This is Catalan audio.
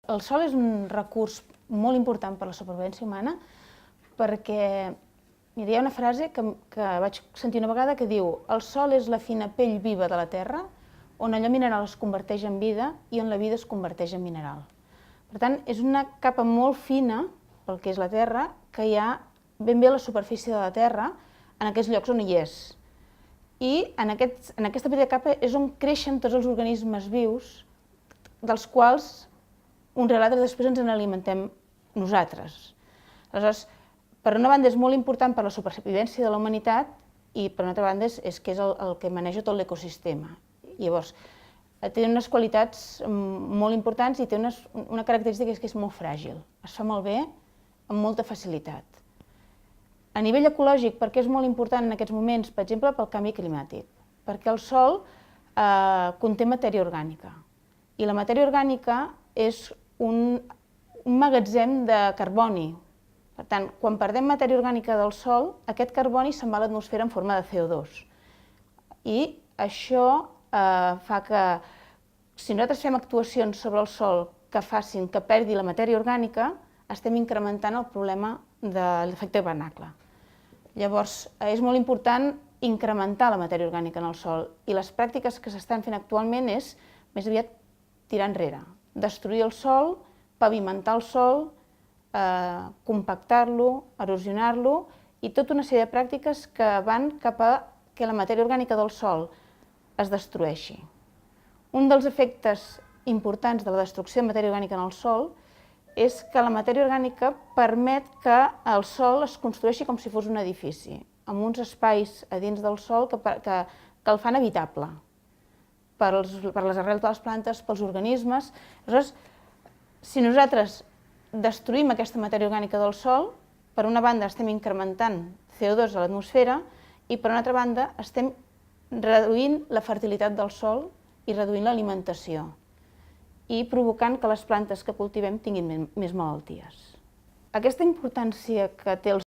El sòl és un recurs molt important per a la supervivència humana perquè hi ha una frase que vaig sentir una vegada que diu: el sòl és la fina pell viva de la terra on allò mineral es converteix en vida i on la vida es converteix en mineral. Per tant, és una capa molt fina, pel que és la terra, que hi ha ben bé a la superfície de la terra, en aquests llocs on hi és. I en aquesta petita capa és on creixen tots els organismes vius, dels quals uns i altres després ens n'alimentem nosaltres. Aleshores, per una banda és molt important per a la supervivència de la humanitat i per una altra banda és que és el que maneja tot l'ecosistema. Llavors, té unes qualitats molt importants i té una característica que és molt fràgil. Es fa malbé amb molta facilitat. A nivell ecològic, per què és molt important en aquests moments? Per exemple, pel canvi climàtic. Perquè el sòl conté matèria orgànica. I la matèria orgànica és un magatzem de carboni. Per tant, quan perdem matèria orgànica del sòl, aquest carboni se'n va a l'atmosfera en forma de CO2. I això fa que, si nosaltres fem actuacions sobre el sòl que facin que perdi la matèria orgànica, estem incrementant el problema de l'efecte hivernacle. Llavors, és molt important incrementar la matèria orgànica en el sòl i les pràctiques que s'estan fent actualment és més aviat tirar enrere, destruir el sòl, pavimentar el sòl, compactar-lo, erosionar-lo i tota una sèrie de pràctiques que van cap a que la matèria orgànica del sòl es destrueixi. Un dels efectes importants de la destrucció de matèria orgànica en el sòl és que la matèria orgànica permet que el sòl es construeixi com si fos un edifici, amb uns espais a dins del sòl que el fan habitable per les arrels de les plantes, pels organismes. Aleshores, si nosaltres destruïm aquesta matèria orgànica del sòl, per una banda estem incrementant CO2 a l'atmosfera i per una altra banda estem reduint la fertilitat del sòl i reduint l'alimentació i provocant que les plantes que cultivem tinguin més malalties. Aquesta importància que té el